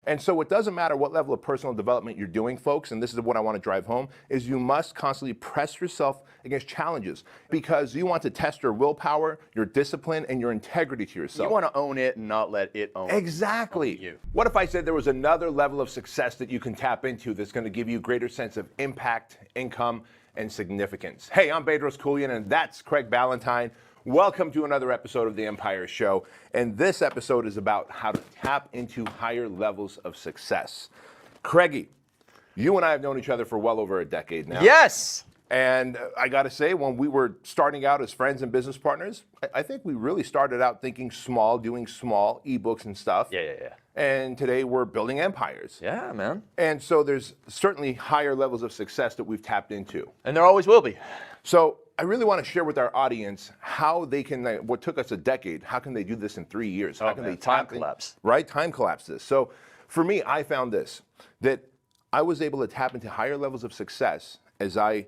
And so it doesn't matter what level of personal development you're doing, folks, and this is what I want to drive home, is you must constantly press yourself against challenges because you want to test your willpower, your discipline, and your integrity to yourself. You want to own it and not let it own Exactly. you. What if I said there was another level of success that you can tap into that's going to give you a greater sense of impact, income, and significance? Hey, I'm Bedros Koulian, and that's Craig Ballantyne. Welcome to another episode of The Empire Show. And this episode is about how to tap into higher levels of success. Craigie, you and I have known each other for well over a decade now. Yes. And I got to say, when we were starting out as friends and business partners, I think we really started out thinking small, doing small ebooks and stuff. Yeah. And today we're building empires. Yeah, man. And so there's certainly higher levels of success that we've tapped into. And there always will be. So I really want to share with our audience how they can, what took us a decade, how can they do this in 3 years? How can they time collapse? Right, time collapse this. So for me, I found this, that I was able to tap into higher levels of success as I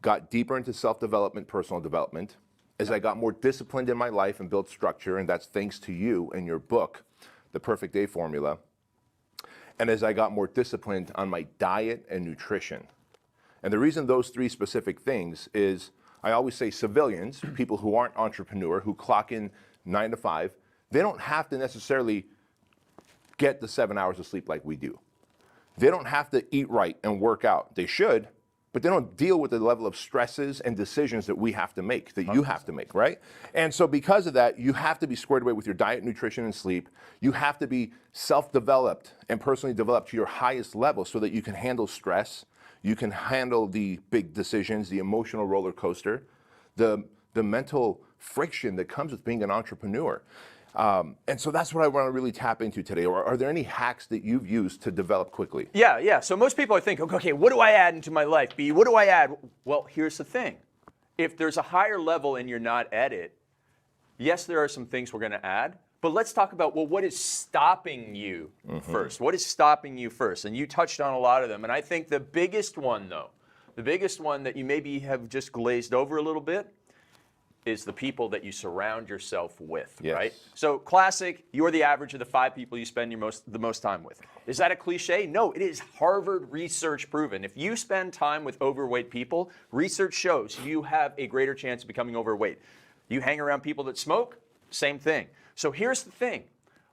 got deeper into self-development, personal development, as I got more disciplined in my life and built structure, and that's thanks to you and your book, The Perfect Day Formula, and as I got more disciplined on my diet and nutrition. And the reason those three specific things is, I always say civilians, people who aren't entrepreneur, who clock in 9 to 5, they don't have to necessarily get the 7 hours of sleep like we do. They don't have to eat right and work out. They should, but they don't deal with the level of stresses and decisions that we have to make, that you have to make, right? And so because of that, you have to be squared away with your diet, nutrition, and sleep. You have to be self-developed and personally developed to your highest level so that you can handle stress, you can handle the big decisions, the emotional roller coaster, the mental friction that comes with being an entrepreneur. And so that's what I want to really tap into today. Or are there any hacks that you've used to develop quickly? Yeah. So most people are thinking, okay, what do I add into my life? B, what do I add? Well, here's the thing. If there's a higher level and you're not at it, yes, there are some things we're going to add. But let's talk about, well, what is stopping you first? What is stopping you first? And you touched on a lot of them. And I think the biggest one, though, the biggest one that you maybe have just glazed over a little bit is the people that you surround yourself with, right? So classic, you're the average of the 5 people you spend the most time with. Is that a cliche? No, it is Harvard research proven. If you spend time with overweight people, research shows you have a greater chance of becoming overweight. You hang around people that smoke, same thing. So here's the thing.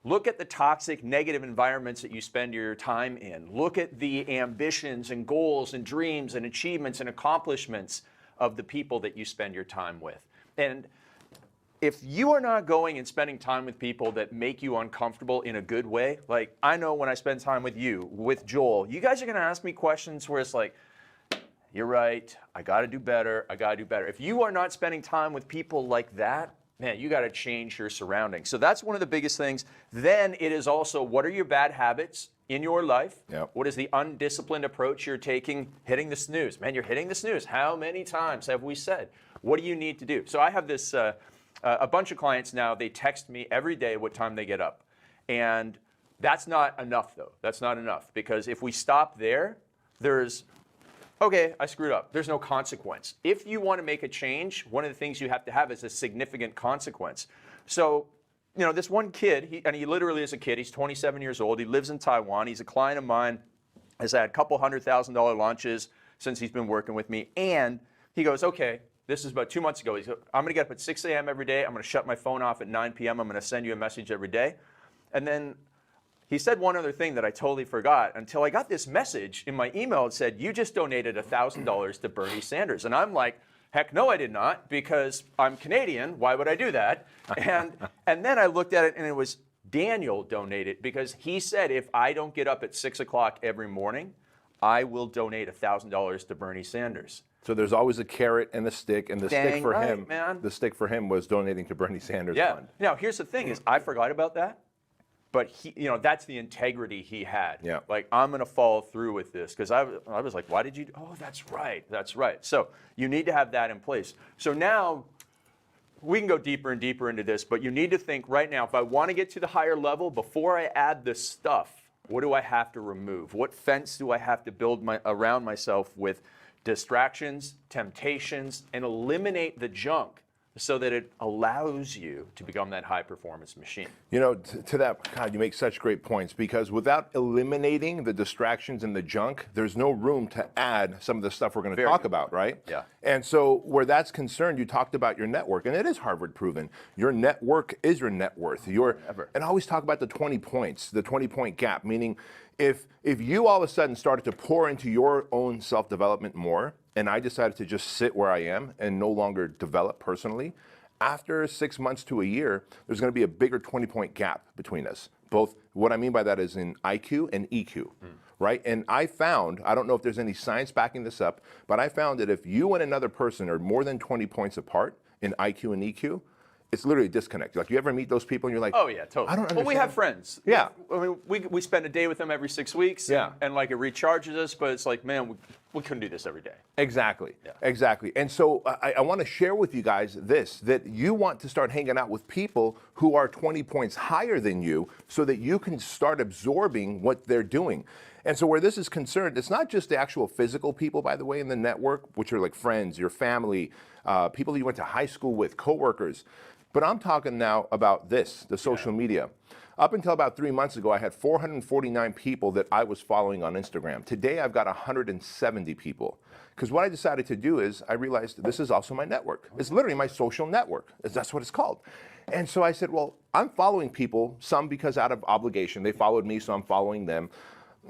Look at the toxic, negative environments that you spend your time in. Look at the ambitions and goals and dreams and achievements and accomplishments of the people that you spend your time with. And if you are not going and spending time with people that make you uncomfortable in a good way, like I know when I spend time with you, with Joel, you guys are going to ask me questions where it's like, you're right, I got to do better, I got to do better. If you are not spending time with people like that, man, you got to change your surroundings. So that's one of the biggest things. Then it is also, what are your bad habits in your life? Yep. What is the undisciplined approach you're taking? Hitting the snooze. Man, you're hitting the snooze. How many times have we said? What do you need to do? So I have this, a bunch of clients now, they text me every day what time they get up. And that's not enough, though. That's not enough. Because if we stop there, there's, okay, I screwed up. There's no consequence. If you want to make a change, one of the things you have to have is a significant consequence. So, you know, this one kid, he literally is a kid. He's 27 years old. He lives in Taiwan. He's a client of mine. Has had a couple $100,000 launches since he's been working with me. And he goes, okay, this is about 2 months ago. He goes, I'm going to get up at 6 a.m. every day. I'm going to shut my phone off at 9 p.m. I'm going to send you a message every day. And then he said one other thing that I totally forgot until I got this message in my email. It said, you just donated $1,000 to Bernie Sanders. And I'm like, heck no, I did not, because I'm Canadian. Why would I do that? And then I looked at it, and it was Daniel donated, because he said, if I don't get up at 6 o'clock every morning, I will donate $1,000 to Bernie Sanders. So there's always a carrot and a stick, and the stick for right, him, man. The stick for him was donating to Bernie Sanders fund. Now, here's the thing is I forgot about that. But he, you know, that's the integrity he had. Yeah. Like, I'm going to follow through with this, because I was like, why did you? Oh, that's right. That's right. So you need to have that in place. So now we can go deeper and deeper into this, but you need to think right now, if I want to get to the higher level, before I add this stuff, what do I have to remove? What fence do I have to build around myself with distractions, temptations, and eliminate the junk? so that it allows you to become that high performance machine. You know, to that, God, you make such great points, because without eliminating the distractions and the junk, there's no room to add some of the stuff we're going to talk about, right? Yeah. And so where that's concerned, you talked about your network, and it is Harvard proven. Your network is your net worth. And I always talk about the 20 points, the 20-point gap, meaning if you all of a sudden started to pour into your own self-development more, and I decided to just sit where I am and no longer develop personally, after 6 months to a year, there's going to be a bigger 20-point gap between us. Both, what I mean by that is in IQ and EQ, right? And I found, I don't know if there's any science backing this up, but I found that if you and another person are more than 20 points apart in IQ and EQ, it's literally a disconnect. Like, you ever meet those people and you're like, oh yeah, totally. I don't understand. Well, we have friends. Yeah. I mean, we spend a day with them every 6 weeks. Yeah. And like, it recharges us, but it's like, man, we couldn't do this every day. Exactly. Yeah. Exactly. And so I want to share with you guys this, that you want to start hanging out with people who are 20 points higher than you, so that you can start absorbing what they're doing. And so where this is concerned, it's not just the actual physical people, by the way, in the network, which are like friends, your family, people that you went to high school with, coworkers. But I'm talking now about this, the social media. Up until about 3 months ago, I had 449 people that I was following on Instagram. Today, I've got 170 people. Because what I decided to do is, I realized this is also my network. It's literally my social network. That's what it's called. And so I said, well, I'm following people, some because out of obligation. They followed me, so I'm following them.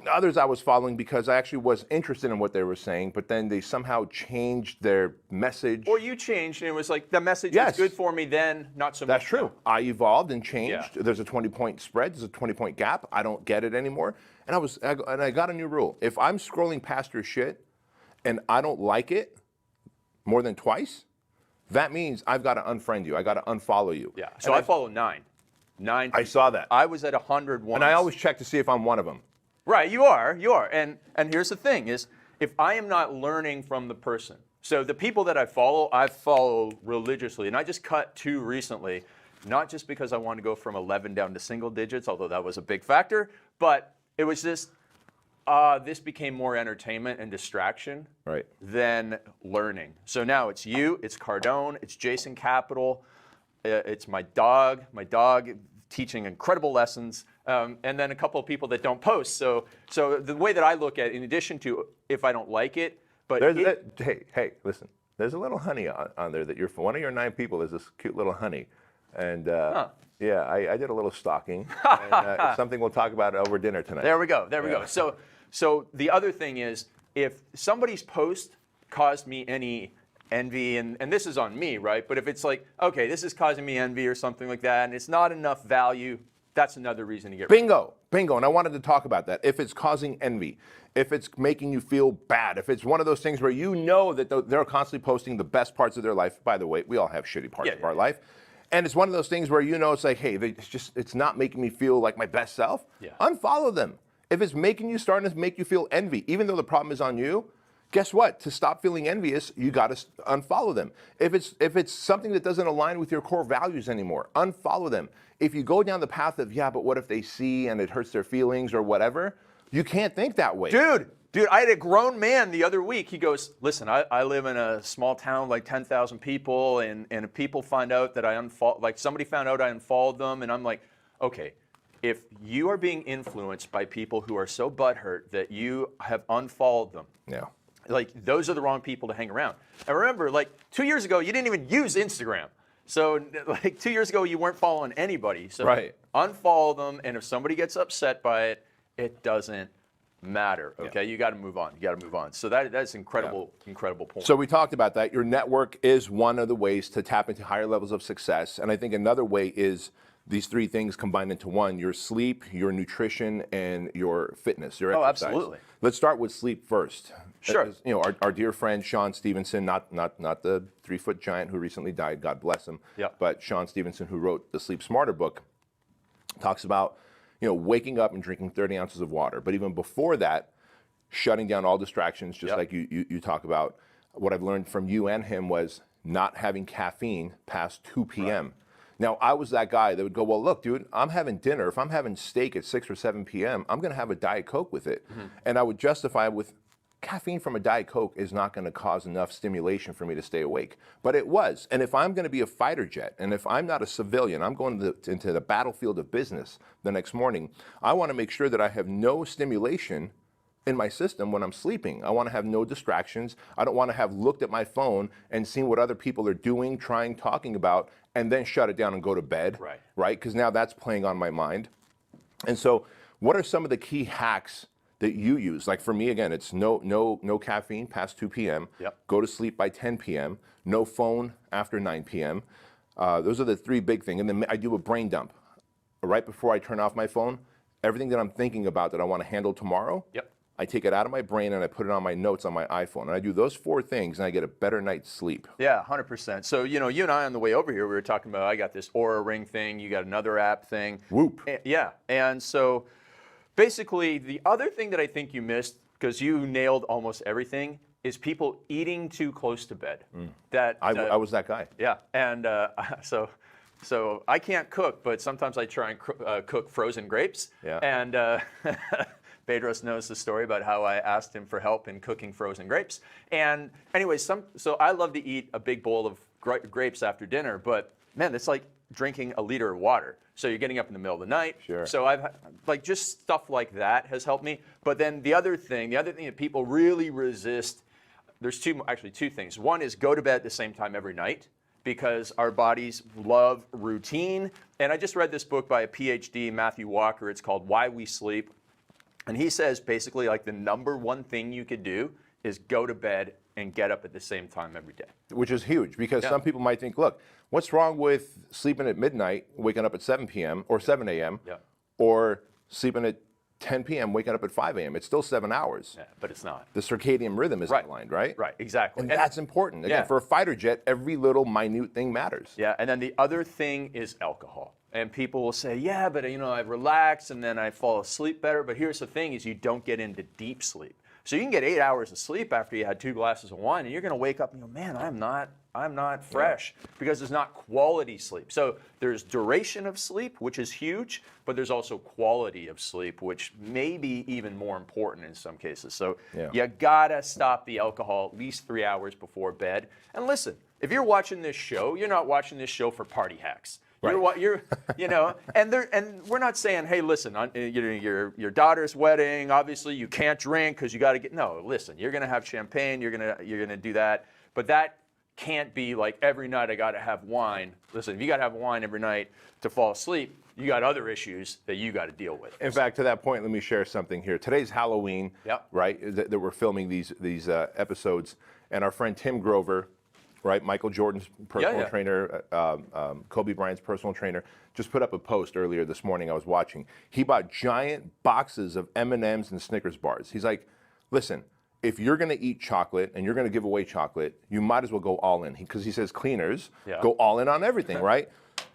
Others I was following because I actually was interested in what they were saying, but then they somehow changed their message. Or you changed, and it was like, the message Yes. was good for me then, not so much. That's true. now. I evolved and changed. Yeah. There's a 20-point spread. There's a 20-point gap. I don't get it anymore. And I got a new rule. If I'm scrolling past your shit and I don't like it more than twice, that means I've got to unfriend you. I got to unfollow you. Yeah. So I follow 9. 9 I saw that. I was at 100 once. And I always check to see if I'm one of them. Right, you are. And here's the thing is, if I am not learning from the person, so the people that I follow religiously, and I just cut 2 recently, not just because I wanted to go from 11 down to single digits, although that was a big factor, but it was just, this became more entertainment and distraction than learning. So now it's you, it's Cardone, it's Jason Capital, it's my dog teaching incredible lessons, and then a couple of people that don't post. So the way that I look at it, in addition to if I don't like it, but hey, listen. There's a little honey on there that one of your 9 people is this cute little honey, and yeah, I did a little stalking. And, it's something we'll talk about over dinner tonight. There we go. So the other thing is, if somebody's post caused me any envy, and this is on me, right? But if it's like, okay, this is causing me envy or something like that, and it's not enough value, that's another reason to get rid of it. Bingo. And I wanted to talk about that. If it's causing envy, if it's making you feel bad, if it's one of those things where you know that they're constantly posting the best parts of their life. By the way, we all have shitty parts of our life. And it's one of those things where you know it's like, hey, it's not making me feel like my best self. Yeah. Unfollow them. If it's starting to make you feel envy, even though the problem is on you, guess what? To stop feeling envious, you got to unfollow them. If it's something that doesn't align with your core values anymore, unfollow them. If you go down the path of, yeah, but what if they see and it hurts their feelings or whatever, you can't think that way. Dude, I had a grown man the other week. He goes, listen, I live in a small town, like 10,000 people, and if people find out that somebody found out I unfollowed them, and I'm like, okay, if you are being influenced by people who are so butthurt that you have unfollowed them, yeah. Like, those are the wrong people to hang around. And remember, like 2 years ago, you didn't even use Instagram. So like 2 years ago, you weren't following anybody. So unfollow them, and if somebody gets upset by it, it doesn't matter. Okay, you got to move on. So that's incredible point. So we talked about that. Your network is one of the ways to tap into higher levels of success, and I think another way is these 3 things combined into one: your sleep, your nutrition, and your fitness, your exercise. Absolutely. Let's start with sleep first. Sure. You know, our dear friend Sean Stevenson, not the 3-foot giant who recently died, God bless him. Yeah. But Sean Stevenson, who wrote the Sleep Smarter book, talks about, waking up and drinking 30 ounces of water. But even before that, shutting down all distractions, just like you talk about. What I've learned from you and him was not having caffeine past 2 p.m. Right. Now, I was that guy that would go, well, look, dude, I'm having dinner. If I'm having steak at 6 or 7 p.m., I'm going to have a Diet Coke with it. Mm-hmm. And I would justify it with, caffeine from a Diet Coke is not going to cause enough stimulation for me to stay awake. But it was. And if I'm going to be a fighter jet, and if I'm not a civilian, I'm going into the battlefield of business the next morning, I want to make sure that I have no stimulation in my system when I'm sleeping. I want to have no distractions. I don't want to have looked at my phone and seen what other people are doing, trying, talking about, and then shut it down and go to bed. Right? Because now that's playing on my mind. And so what are some of the key hacks that you use? Like for me, again, it's no caffeine past 2 p.m. Go to sleep by 10 p.m. No phone after 9 p.m. Those are the three big things. And then I do a brain dump. Right before I turn off my phone, everything that I'm thinking about that I want to handle tomorrow, I take it out of my brain and I put it on my notes on my iPhone. And I do those 4 things and I get a better night's sleep. Yeah, 100%. So, you and I on the way over here, we were talking about, I got this Aura Ring thing, you got another app thing. Whoop. Yeah, and so basically the other thing that I think you missed, because you nailed almost everything, is people eating too close to bed. I was that guy. Yeah, and so I can't cook, but sometimes I try and cook frozen grapes. Yeah. And Bedros knows the story about how I asked him for help in cooking frozen grapes. And anyway, so I love to eat a big bowl of grapes after dinner, but man, it's like drinking a liter of water. So you're getting up in the middle of the night. Sure. So I've just stuff like that has helped me. But then the other thing that people really resist, there's two things. One is go to bed at the same time every night, because our bodies love routine. And I just read this book by a PhD, Matthew Walker. It's called Why We Sleep. And he says basically like the number one thing you could do is go to bed and get up at the same time every day. Which is huge, because some people might think, look, what's wrong with sleeping at midnight, waking up at 7 p.m. or 7 a.m., or sleeping at 10 p.m., waking up at 5 a.m.? It's still 7 hours. Yeah, but it's not. The circadian rhythm is aligned, right? Right, exactly. And that's important. Again, for a fighter jet, every little minute thing matters. Yeah, and then the other thing is alcohol. And people will say, yeah, but I relax and then I fall asleep better. But here's the thing is you don't get into deep sleep. So you can get 8 hours of sleep after you had 2 glasses of wine, and you're going to wake up and go, man, I'm not fresh, because there's not quality sleep. So there's duration of sleep, which is huge, but there's also quality of sleep, which may be even more important in some cases. So you got to stop the alcohol at least 3 hours before bed. And listen, if you're watching this show, you're not watching this show for party hacks. You're and we're not saying, hey, listen, your daughter's wedding, obviously you can't drink because you got to get. No, listen, you're gonna have champagne, you're gonna do that, but that can't be like every night I got to have wine. Listen, if you got to have wine every night to fall asleep, you got other issues that you got to deal with. In fact, to that point, let me share something here. Today's Halloween, right? That we're filming these episodes, and our friend Tim Grover, right, Michael Jordan's personal trainer, Kobe Bryant's personal trainer, just put up a post earlier this morning I was watching. He bought giant boxes of M&Ms and Snickers bars. He's like, listen, if you're going to eat chocolate and you're going to give away chocolate, you might as well go all in. Because he says cleaners go all in on everything, right?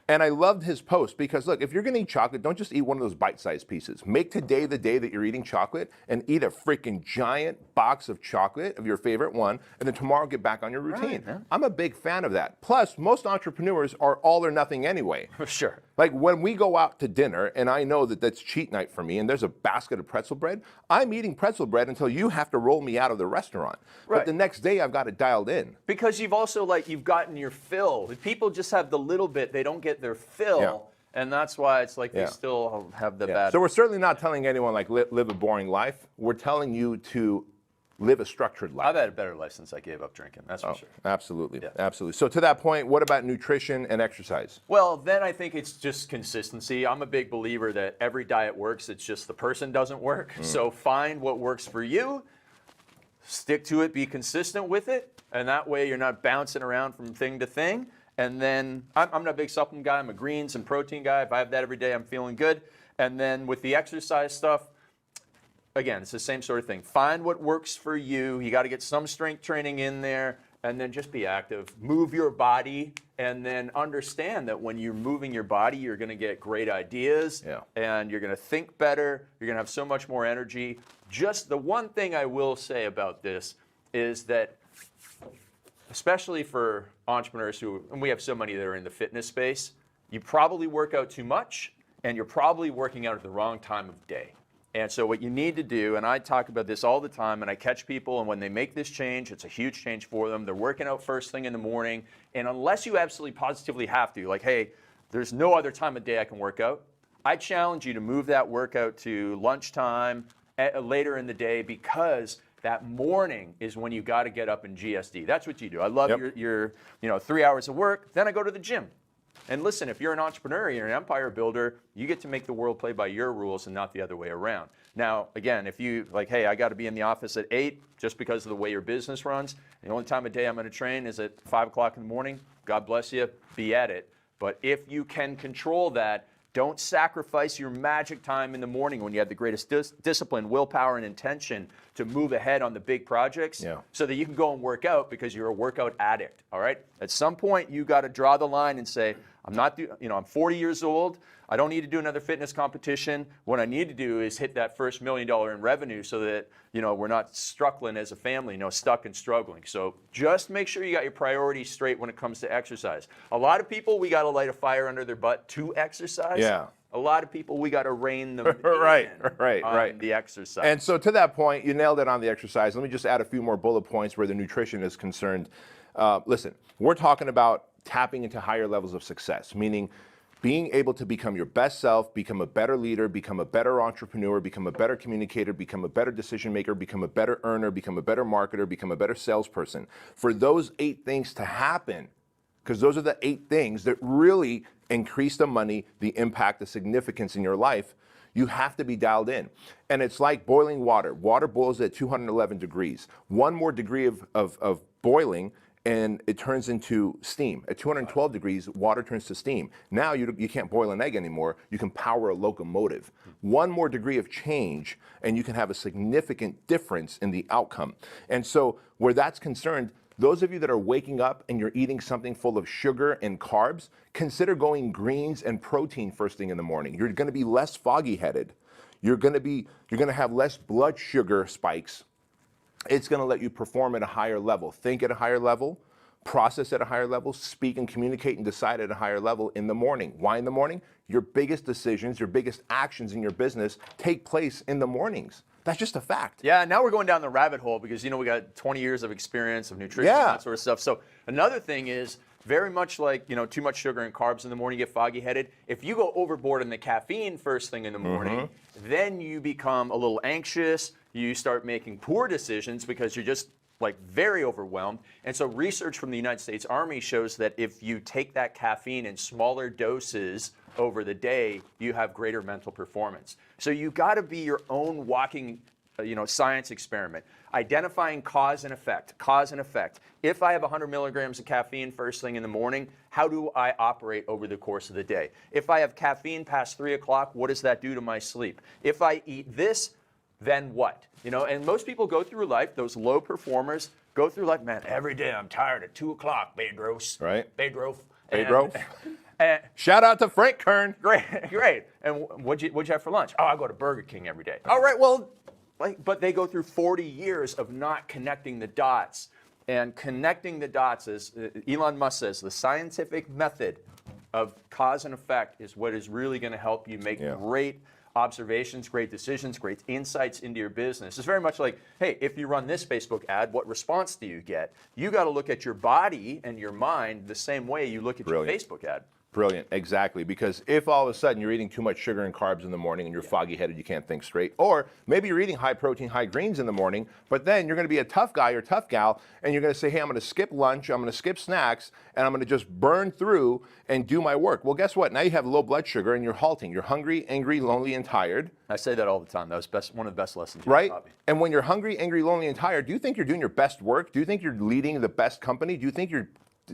And I loved his post because, look, if you're going to eat chocolate, don't just eat one of those bite-sized pieces. Make today the day that you're eating chocolate and eat a freaking giant box of chocolate of your favorite one, and then tomorrow get back on your routine. Right, I'm a big fan of that. Plus, most entrepreneurs are all or nothing anyway. Sure. Like when we go out to dinner, and I know that that's cheat night for me, and there's a basket of pretzel bread, I'm eating pretzel bread until you have to roll me out of the restaurant. Right. But the next day, I've got it dialed in. Because you've also, you've gotten your fill. If people just have the little bit, they don't get their fill, and that's why it's like they still have the bad. So we're certainly not telling anyone, live a boring life. We're telling you to live a structured life. I've had a better life since I gave up drinking, that's for sure. Absolutely, absolutely. So to that point, what about nutrition and exercise? Well, then I think it's just consistency. I'm a big believer that every diet works, it's just the person doesn't work. So find what works for you, stick to it, be consistent with it, and that way you're not bouncing around from thing to thing. And then I'm not a big supplement guy, I'm a greens and protein guy. If I have that every day, I'm feeling good. And then with the exercise stuff, again, it's the same sort of thing. Find what works for you. You got to get some strength training in there, and then just be active. Move your body, and then understand that when you're moving your body, you're going to get great ideas, and you're going to think better. You're going to have so much more energy. Just the one thing I will say about this is that, especially for entrepreneurs and we have so many that are in the fitness space, you probably work out too much, and you're probably working out at the wrong time of day. And so what you need to do, and I talk about this all the time, and I catch people, and when they make this change, it's a huge change for them. They're working out first thing in the morning, and unless you absolutely positively have to, like, hey, there's no other time of day I can work out, I challenge you to move that workout to lunchtime, later in the day, because that morning is when you got to get up in GSD. That's what you do. I love your 3 hours of work, then I go to the gym. And listen, if you're an entrepreneur, you're an empire builder, you get to make the world play by your rules and not the other way around. Now, again, if you like, hey, I got to be in the office at 8 just because of the way your business runs, and the only time of day I'm going to train is at 5 o'clock in the morning, God bless you, be at it. But if you can control that, don't sacrifice your magic time in the morning when you have the greatest discipline, willpower, and intention to move ahead on the big projects so that you can go and work out because you're a workout addict, all right? At some point, you got to draw the line and say, I'm 40 years old. I don't need to do another fitness competition. What I need to do is hit that first $1 million in revenue so that, we're not struggling as a family, stuck and struggling. So just make sure you got your priorities straight when it comes to exercise. A lot of people, we got to light a fire under their butt to exercise. Yeah. A lot of people, we got to rein them right, on the exercise. And so to that point, you nailed it on the exercise. Let me just add a few more bullet points where the nutrition is concerned. Listen, we're talking about tapping into higher levels of success, meaning being able to become your best self, become a better leader, become a better entrepreneur, become a better communicator, become a better decision maker, become a better earner, become a better marketer, become a better salesperson. For those 8 things to happen, because those are the 8 things that really increase the money, the impact, the significance in your life, you have to be dialed in. And it's like boiling water. Water boils at 211 degrees. One more degree of boiling, and it turns into steam. At 212 degrees, water turns to steam. Now you can't boil an egg anymore. You can power a locomotive. One more degree of change, and you can have a significant difference in the outcome. And so where that's concerned, those of you that are waking up and you're eating something full of sugar and carbs, consider going greens and protein first thing in the morning. You're gonna be less foggy-headed. You're gonna have less blood sugar spikes. It's going to let you perform at a higher level, think at a higher level, process at a higher level, speak and communicate and decide at a higher level in the morning. Why in the morning? Your biggest decisions, your biggest actions in your business take place in the mornings. That's just a fact. Yeah, now we're going down the rabbit hole because, we got 20 years of experience of nutrition and that sort of stuff. So another thing is, very much like, too much sugar and carbs in the morning, you get foggy-headed. If you go overboard in the caffeine first thing in the morning, then you become a little anxious. You start making poor decisions because you're just very overwhelmed. And so research from the United States Army shows that if you take that caffeine in smaller doses over the day, you have greater mental performance. So you got to be your own walking science experiment. Identifying cause and effect. If I have 100 milligrams of caffeine first thing in the morning, how do I operate over the course of the day? If I have caffeine past 3 o'clock, what does that do to my sleep? If I eat this, then what? And most people go through life, those low performers go through life, man, every day I'm tired at 2 o'clock, Bedros. Right. Bedro. Shout out to Frank Kern. Great. And what'd you have for lunch? Oh, I go to Burger King every day. All right, well, but they go through 40 years of not connecting the dots. And connecting the dots, as Elon Musk says, the scientific method of cause and effect is what is really going to help you make great observations, great decisions, great insights into your business. It's very much like, hey, if you run this Facebook ad, what response do you get? You got to look at your body and your mind the same way you look at your Facebook ad. Brilliant, exactly. Because if all of a sudden you're eating too much sugar and carbs in the morning and you're foggy-headed, you can't think straight, or maybe you're eating high protein, high greens in the morning, but then you're going to be a tough guy or tough gal, and you're going to say, hey, I'm going to skip lunch, I'm going to skip snacks, and I'm going to just burn through and do my work. Well, guess what? Now you have low blood sugar and you're halting. You're hungry, angry, lonely, and tired. I say that all the time. That was one of the best lessons. Right? And when you're hungry, angry, lonely, and tired, do you think you're doing your best work? Do you think you're leading the best company? Do you think you're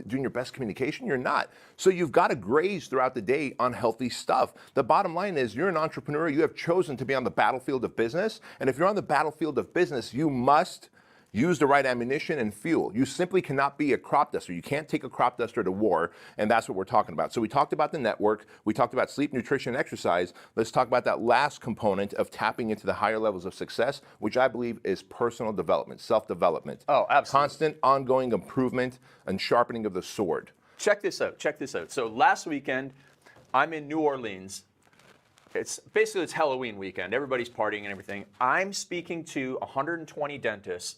doing your best communication? You're not. So you've got to graze throughout the day on healthy stuff. The bottom line is you're an entrepreneur. You have chosen to be on the battlefield of business. And if you're on the battlefield of business, you must use the right ammunition and fuel. You simply cannot be a crop duster. You can't take a crop duster to war, and that's what we're talking about. So we talked about the network. We talked about sleep, nutrition, and exercise. Let's talk about that last component of tapping into the higher levels of success, which I believe is personal development, self-development. Oh, absolutely. Constant, ongoing improvement and sharpening of the sword. Check this out. So last weekend, I'm in New Orleans it's Halloween weekend. Everybody's partying and everything. I'm speaking to 120 dentists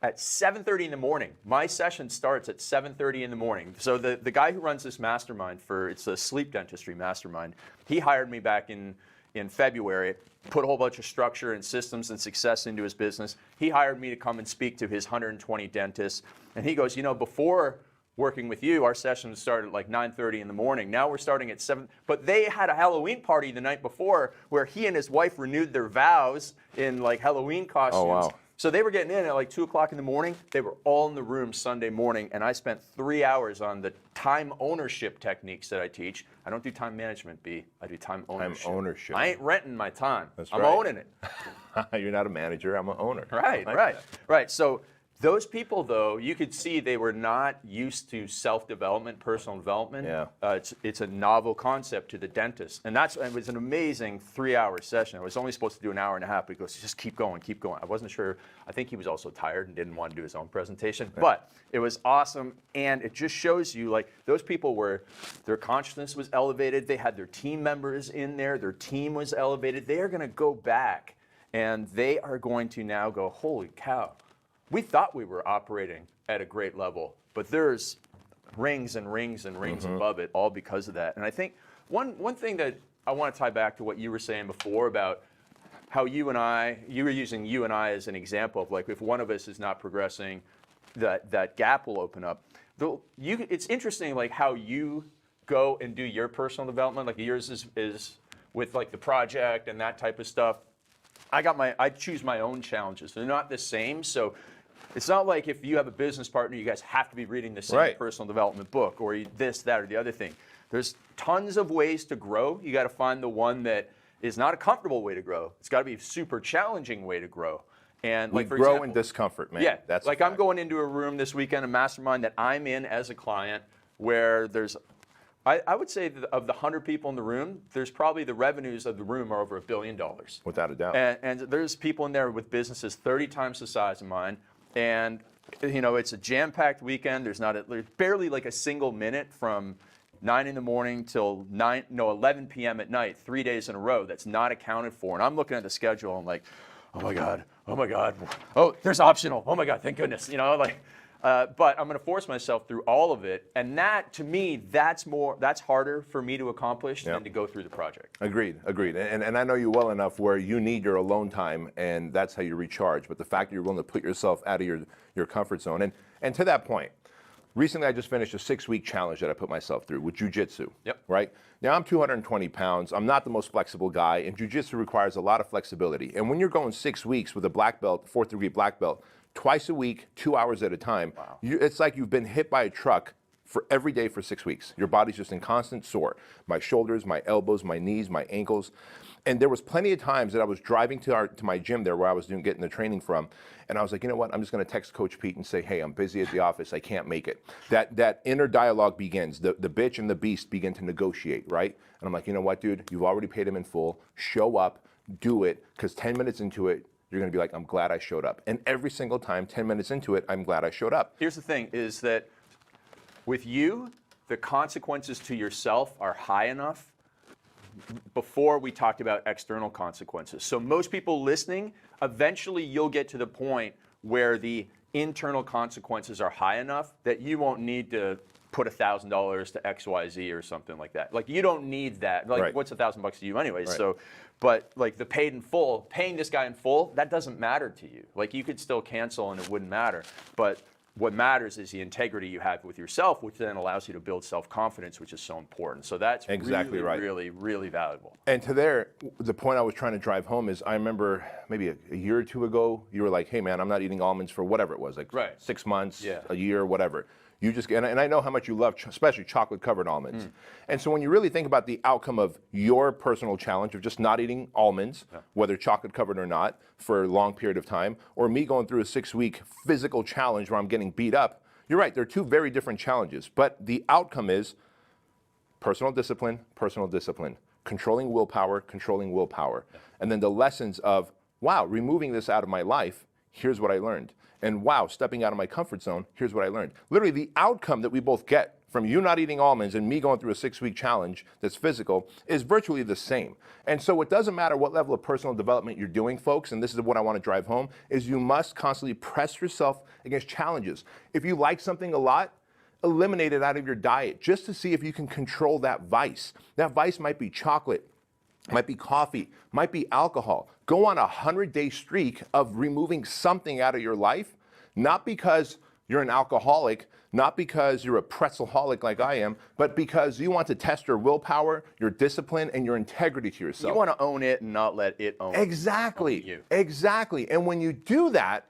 at 7:30 in the morning. My session starts at 7:30 in the morning. So the guy who runs this mastermind it's a sleep dentistry mastermind, he hired me back in February, put a whole bunch of structure and systems and success into his business. He hired me to come and speak to his 120 dentists. And he goes, before working with you, our session started at like 9:30 in the morning. Now we're starting at 7. But they had a Halloween party the night before where he and his wife renewed their vows in like Halloween costumes. Oh, wow. So they were getting in at like 2 o'clock in the morning. They were all in the room Sunday morning, and I spent 3 hours on the time ownership techniques that I teach. I don't do time management, B. I do time ownership. Time ownership. I ain't renting my time. That's I'm right. owning it. You're not a manager, I'm an owner. Right, I like right, that. right. So those people, though, you could see they were not used to self-development, personal development. Yeah. It's a novel concept to the dentist. And it was an amazing 3-hour session. I was only supposed to do an hour and a half, but he goes, just keep going, keep going. I wasn't sure. I think he was also tired and didn't want to do his own presentation. Yeah. But it was awesome, and it just shows you, like, those people their consciousness was elevated. They had their team members in there. Their team was elevated. They are going to go back, and they are going to now go, holy cow. We thought we were operating at a great level, but there's rings and rings and rings above it, all because of that. And I think one thing that I want to tie back to what you were saying before about how you were using you and I as an example of, like, if one of us is not progressing, that gap will open up. It's interesting, like, how you go and do your personal development. Like, yours is with, like, the project and that type of stuff. I choose my own challenges. They're not the same, so it's not like if you have a business partner, you guys have to be reading the same personal development book or this, that, or the other thing. There's tons of ways to grow. You got to find the one that is not a comfortable way to grow. It's got to be a super challenging way to grow. And we like, for grow example, in discomfort, man. Yeah, That's like I'm going into a room this weekend, a mastermind that I'm in as a client, where there's, I would say that of the 100 people in the room, there's probably the revenues of the room are over $1 billion. Without a doubt. And there's people in there with businesses 30 times the size of mine. And, it's a jam-packed weekend. There's barely like a single minute from 9 in the morning till 11 p.m. at night, 3 days in a row that's not accounted for. And I'm looking at the schedule and I'm like, oh my God, oh, there's optional, oh my God, thank goodness, but I'm going to force myself through all of it, and that, to me, that's harder for me to accomplish than to go through the project. Agreed. And I know you well enough where you need your alone time, and that's how you recharge. But the fact that you're willing to put yourself out of your comfort zone, and to that point, recently I just finished a 6-week challenge that I put myself through with jiu-jitsu. Yep. Right? Now I'm 220 pounds. I'm not the most flexible guy, and jiu-jitsu requires a lot of flexibility. And when you're going 6 weeks with a black belt, 4th degree black belt, twice a week, 2 hours at a time, it's like you've been hit by a truck for every day for 6 weeks. Your body's just in constant sore. My shoulders, my elbows, my knees, my ankles. And there was plenty of times that I was driving to my gym there where I was getting the training from, and I was like, you know what, I'm just going to text Coach Pete and say, hey, I'm busy at the office, I can't make it. That inner dialogue begins. The bitch and the beast begin to negotiate, right? And I'm like, you know what, dude, you've already paid him in full. Show up, do it, because 10 minutes into it, you're going to be like, I'm glad I showed up. And every single time, 10 minutes into it, I'm glad I showed up. Here's the thing, is that with you, the consequences to yourself are high enough before we talked about external consequences. So most people listening, eventually you'll get to the point where the internal consequences are high enough that you won't need to put $1,000 to XYZ or something like that. Like, you don't need that. Like, what's $1,000 to you anyways? Right. So, but like the paid in full, paying this guy in full, that doesn't matter to you. Like, you could still cancel and it wouldn't matter. But what matters is the integrity you have with yourself, which then allows you to build self-confidence, which is so important. So that's exactly right. really, really valuable. And the point I was trying to drive home is, I remember maybe a year or two ago, you were like, hey man, I'm not eating almonds for whatever it was, like 6 months, a year, whatever. You just, and I know how much you love, especially chocolate-covered almonds. And so when you really think about the outcome of your personal challenge of just not eating almonds, whether chocolate-covered or not, for a long period of time, or me going through a 6-week physical challenge where I'm getting beat up, you're right, they're two very different challenges. But the outcome is personal discipline, controlling willpower. And then the lessons of, wow, removing this out of my life, here's what I learned. And wow, stepping out of my comfort zone, here's what I learned. Literally, the outcome that we both get from you not eating almonds and me going through a 6-week challenge that's physical is virtually the same. And so it doesn't matter what level of personal development you're doing, folks, and this is what I want to drive home, is you must constantly press yourself against challenges. If you like something a lot, eliminate it out of your diet just to see if you can control that vice. That vice might be chocolate, might be coffee, might be alcohol. Go on a 100-day streak of removing something out of your life, not because you're an alcoholic, not because you're a pretzelholic like I am, but because you want to test your willpower, your discipline, and your integrity to yourself. You want to own it and not let it own Exactly. you. Exactly. And when you do that,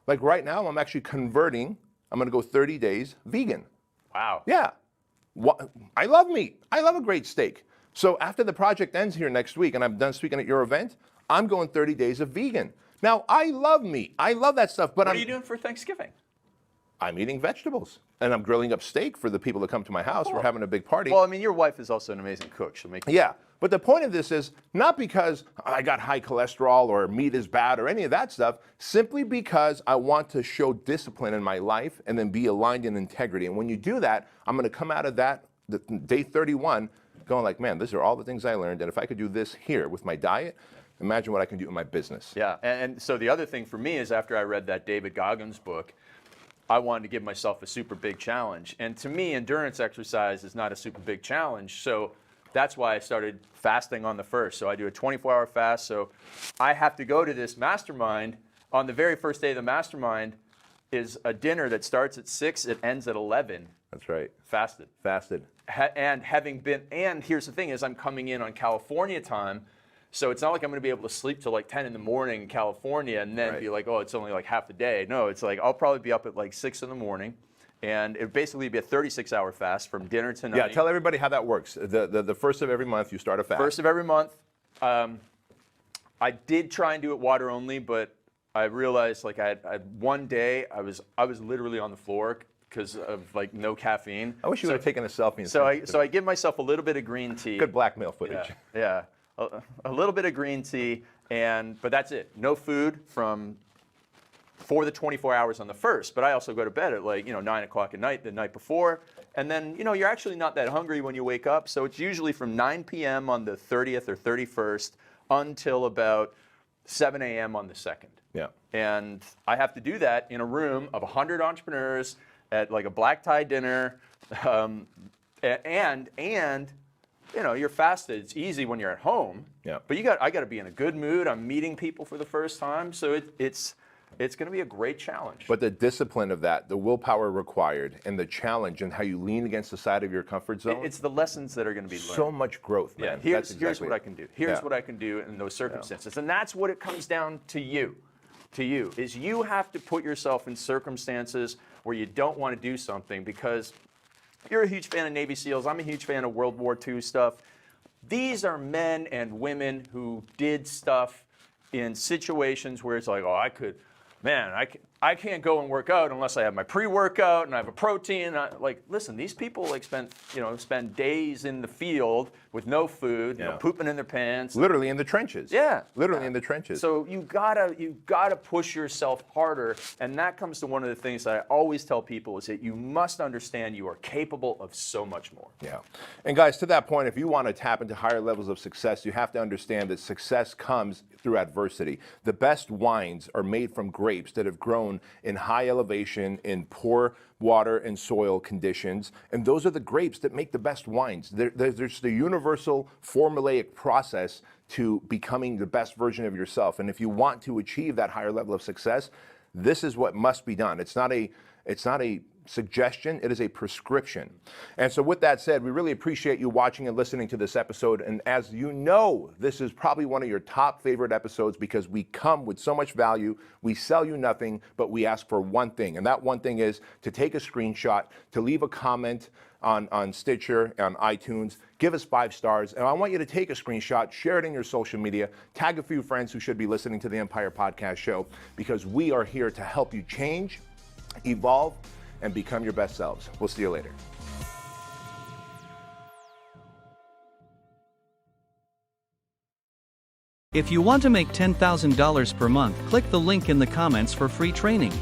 like right now, I'm actually converting. I'm going to go 30 days vegan. Wow. Yeah. I love meat. I love a great steak. So after the project ends here next week and I'm done speaking at your event, I'm going 30 days of vegan. Now, I love meat. I love that stuff, but What are you doing for Thanksgiving? I'm eating vegetables. And I'm grilling up steak for the people that come to my house. Cool. We're having a big party. Well, I mean, your wife is also an amazing cook. She'll make Yeah. But the point of this is not because I got high cholesterol or meat is bad or any of that stuff, simply because I want to show discipline in my life and then be aligned in integrity. And when you do that, I'm going to come out of that, day 31, going like, man, these are all the things I learned. And if I could do this here with my diet, imagine what I can do in my business. Yeah, and so the other thing for me is after I read that David Goggins book, I wanted to give myself a super big challenge. And to me, endurance exercise is not a super big challenge. So that's why I started fasting on the first. So I do a 24-hour fast. So I have to go to this mastermind. On the very first day of the mastermind is a dinner that starts at 6, it ends at 11. That's right. Fasted. Fasted. And here's the thing is I'm coming in on California time. So it's not like I'm going to be able to sleep till like 10 in the morning in California and then be like, oh, it's only like half the day. No, it's like I'll probably be up at like 6 in the morning. And it would basically be a 36-hour fast from dinner to night. Yeah, tell everybody how that works. The first of every month, you start a fast. First of every month. I did try and do it water only, but I realized like I had one day I was literally on the floor because of like no caffeine. I wish you would have taken a selfie. And So I give myself a little bit of green tea. Good blackmail footage. Yeah. A little bit of green tea, but that's it. No food for the 24 hours on the first. But I also go to bed at like 9 o'clock at night the night before, and then you're actually not that hungry when you wake up. So it's usually from 9 p.m. on the 30th or 31st until about 7 a.m. on the 2nd. Yeah. And I have to do that in a room of 100 entrepreneurs at like a black tie dinner, and you're fasted. It's easy when you're at home. Yeah. But I got to be in a good mood. I'm meeting people for the first time, so it's going to be a great challenge. But the discipline of that, the willpower required, and the challenge, and how you lean against the side of your comfort zone. It's the lessons that are going to be learned. So much growth, Yeah. man. Here's what I can do. Here's what I can do in those circumstances, and that's what it comes down to you. Is you have to put yourself in circumstances where you don't want to do something because you're a huge fan of Navy SEALs. I'm a huge fan of World War II stuff. These are men and women who did stuff in situations where it's like, oh, I can't go and work out unless I have my pre-workout and I have a protein. Listen, these people spend days in the field with no food, pooping in their pants. Literally in the trenches. Yeah. Literally in the trenches. So you gotta push yourself harder, and that comes to one of the things that I always tell people is that you must understand you are capable of so much more. Yeah. And guys, to that point, if you want to tap into higher levels of success, you have to understand that success comes through adversity. The best wines are made from grapes that have grown in high elevation, in poor water and soil conditions, and those are the grapes that make the best wines. There's the universal formulaic process to becoming the best version of yourself. And if you want to achieve that higher level of success, this is what must be done. It's not a suggestion, it is a prescription. And so with that said, we really appreciate you watching and listening to this episode. And as you know, this is probably one of your top favorite episodes because we come with so much value. We sell you nothing, but we ask for one thing. And that one thing is to take a screenshot, to leave a comment on Stitcher, on iTunes, give us 5 stars. And I want you to take a screenshot, share it in your social media, tag a few friends who should be listening to the Empire Podcast Show, because we are here to help you change, evolve, and become your best selves. We'll see you later. If you want to make $10,000 per month, click the link in the comments for free training.